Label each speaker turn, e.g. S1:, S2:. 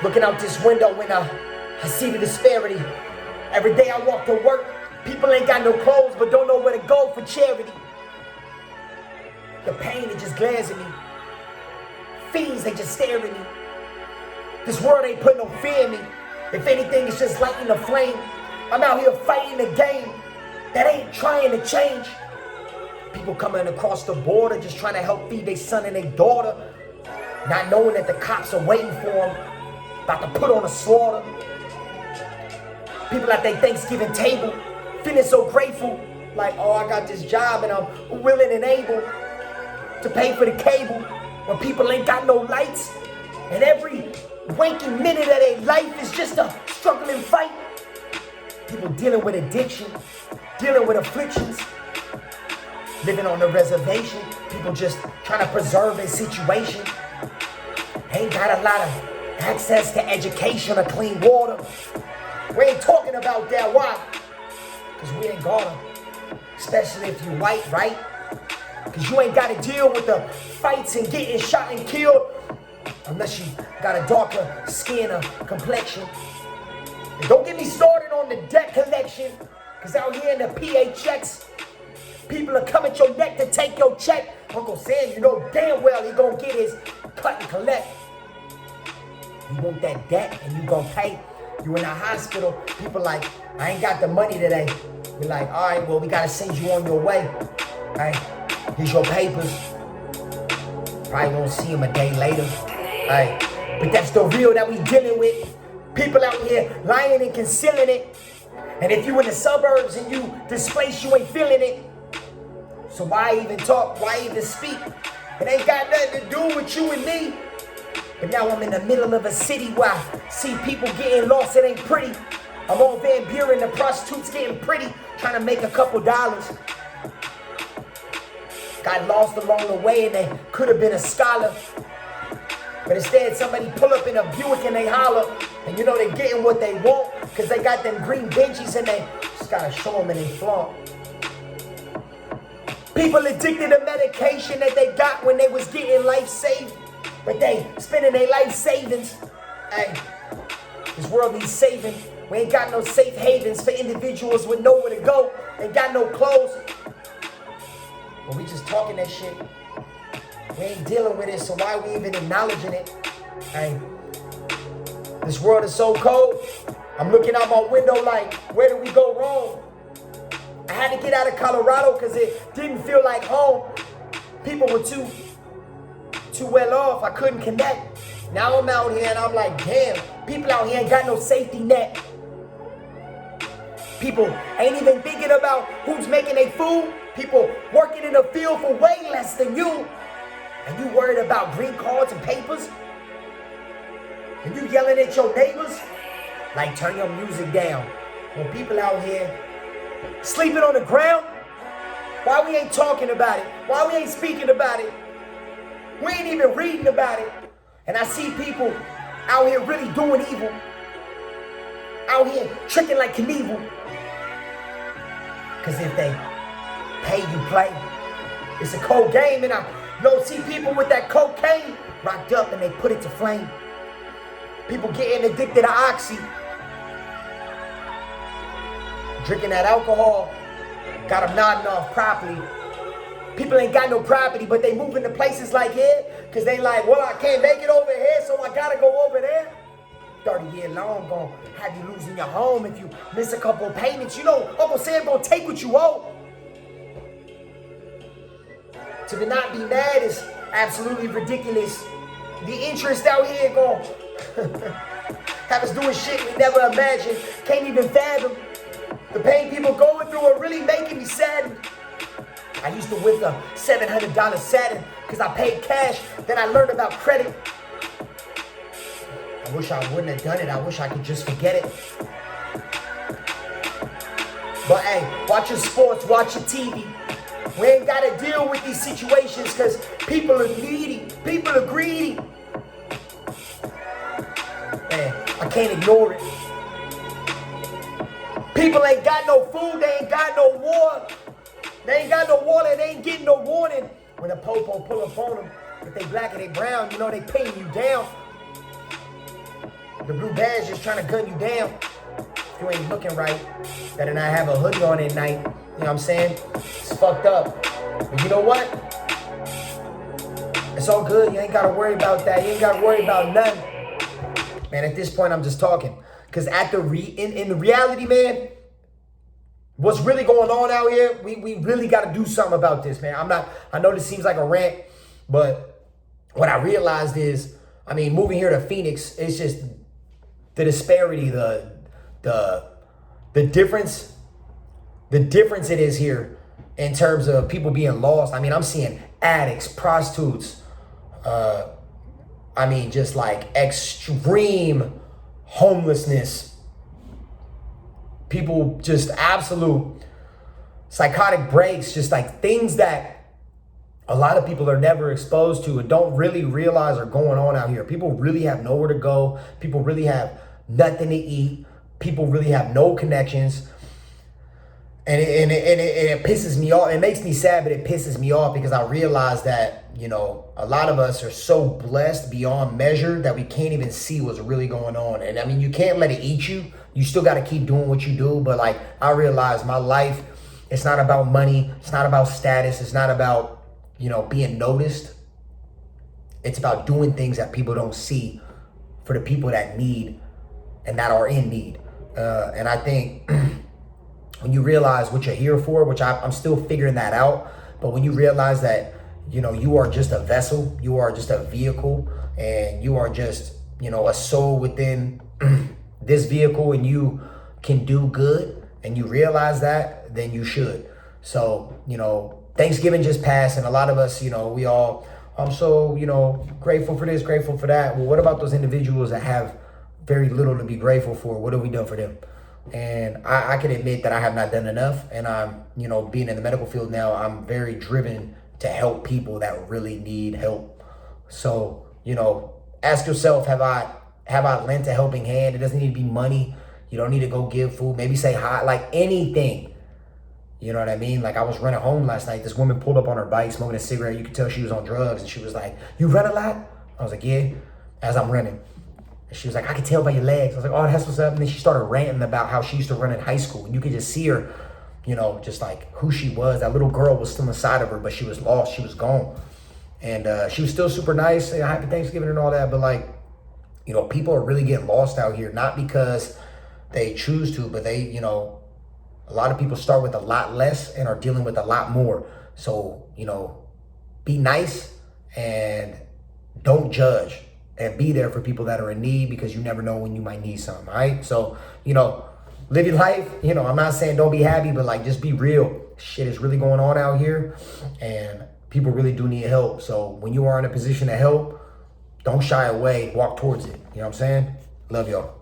S1: Looking out this window when I see the disparity. Every day I walk to work, people ain't got no clothes but don't know where to go for charity. The pain, it just glares at me. Fiends, they just stare at me. This world ain't put no fear in me. If anything, it's just lighting the flame. I'm out here fighting a game that ain't trying to change. People coming across the border just trying to help feed their son and their daughter, not knowing that the cops are waiting for them, about to put on a slaughter. People at their Thanksgiving table, feeling so grateful, like, oh, I got this job and I'm willing and able to pay for the cable, when people ain't got no lights, and every waking minute of their life is just a struggling fight. People dealing with addiction, dealing with afflictions, living on the reservation, people just trying to preserve their situation. Ain't got a lot of access to education or clean water. We ain't talking about that. Why? Because we ain't gonna. Especially if you white, right? Because you ain't got to deal with the fights and getting shot and killed unless you got a darker skin or complexion. And don't get me started on the debt collection, because out here in the PHX, people are coming at your neck to take your check. Uncle Sam, you know damn well he gonna get his cut and collect. You want that debt and you gonna pay. You in a hospital, people like, I ain't got the money today. You're like, all right, well, we gotta send you on your way. All right, here's your papers. Probably won't see him a day later. All right, but that's the real that we dealing with. People out here lying and concealing it. And if you in the suburbs and you displaced, you ain't feeling it. So why even talk? Why even speak? It ain't got nothing to do with you and me. But now I'm in the middle of a city where I see people getting lost. It ain't pretty. I'm on Van Buren, the prostitutes getting pretty, trying to make a couple dollars. Got lost along the way and they could have been a scholar. But instead somebody pull up in a Buick and they holler. And you know they getting what they want because they got them green Benjis and they just gotta show them and they flaunt. People addicted to medication that they got when they was getting life saved. But they spending their life savings. Hey, this world needs saving. We ain't got no safe havens for individuals with nowhere to go. Ain't got no clothes. But we just talking that shit. We ain't dealing with it, so why we even acknowledging it? Hey, this world is so cold. I'm looking out my window like, where did we go wrong? I had to get out of Colorado because it didn't feel like home. People were too well off. I couldn't connect. Now I'm out here and I'm like, damn, people out here ain't got no safety net. People ain't even thinking about who's making their food. People working in the field for way less than you. And you worried about green cards and papers? And you yelling at your neighbors? Like, turn your music down. When people out here sleeping on the ground, why we ain't talking about it? Why we ain't speaking about it? We ain't even reading about it. And I see people out here really doing evil. Out here tricking like Knievel. Because if they pay, you play. It's a cold game, and I don't see people with that cocaine rocked up and they put it to flame. People getting addicted to Oxy. Drinking that alcohol. Got them nodding off properly. People ain't got no property, but they moving to places like here because they like, well, I can't make it over here, so I gotta go over there. 30-year loan gonna have you losing your home if you miss a couple of payments. You know, Uncle Sam gonna take what you owe. To not be mad is absolutely ridiculous. The interest out here gonna have us doing shit we never imagined, can't even fathom. The pain people going through are really making me sad. I used to whip a $700 Saturn because I paid cash. Then I learned about credit. I wish I wouldn't have done it. I wish I could just forget it. But hey, watch your sports, watch your TV. We ain't got to deal with these situations because people are needy. People are greedy. Man, I can't ignore it. People ain't got no food. They ain't got no water. They ain't got no water, they ain't getting no warning. When a popo pull up on them, if they black or they brown, you know they pinning you down. The blue badge just trying to gun you down. If you ain't looking right, better not have a hoodie on at night. You know what I'm saying? It's fucked up. But you know what? It's all good. You ain't got to worry about that. You ain't got to worry about nothing. Man, at this point, I'm just talking. Because in the reality, man, what's really going on out here, we really got to do something about this, man. I know this seems like a rant, but what I realized is, I mean, moving here to Phoenix, it's just the disparity, the difference it is here in terms of people being lost. I mean, I'm seeing addicts, prostitutes, I mean, just like extreme homelessness, people just absolute psychotic breaks, just like things that a lot of people are never exposed to and don't really realize are going on out here. People really have nowhere to go. People really have nothing to eat. People really have no connections. And it pisses me off. It makes me sad, but it pisses me off because I realize that, you know, a lot of us are so blessed beyond measure that we can't even see what's really going on. And I mean, you can't let it eat you. You still got to keep doing what you do. But like, I realize my life, it's not about money. It's not about status. It's not about, you know, being noticed. It's about doing things that people don't see for the people that need and that are in need. And I think when you realize what you're here for, which I'm still figuring that out, but when you realize that, you know, you are just a vessel, you are just a vehicle, and you are just, you know, a soul within this vehicle, and you can do good, and you realize that, then you should. So, you know, Thanksgiving just passed, and a lot of us, you know, I'm so, you know, grateful for this, grateful for that. Well, what about those individuals that have very little to be grateful for? What have we done for them? And I can admit that I have not done enough. And I'm, you know, being in the medical field now, I'm very driven to help people that really need help. So, you know, ask yourself, have I lent a helping hand? It doesn't need to be money. You don't need to go give food. Maybe say hi, like anything. You know what I mean? Like, I was running home last night. This woman pulled up on her bike, smoking a cigarette. You could tell she was on drugs. And she was like, "You run a lot?" I was like, "Yeah," as I'm running. She was like, "I could tell by your legs." I was like, "Oh, that's what's up." And then she started ranting about how she used to run in high school. And you could just see her, you know, just like who she was. That little girl was still inside of her, but she was lost. She was gone. And she was still super nice. Happy Thanksgiving and all that. But like, you know, people are really getting lost out here. Not because they choose to, but they, you know, a lot of people start with a lot less and are dealing with a lot more. So, you know, be nice and don't judge. And be there for people that are in need, because you never know when you might need something, all right? So, you know, live your life. You know, I'm not saying don't be happy, but like, just be real. Shit is really going on out here, and people really do need help. So when you are in a position to help, don't shy away, walk towards it. You know what I'm saying? Love y'all.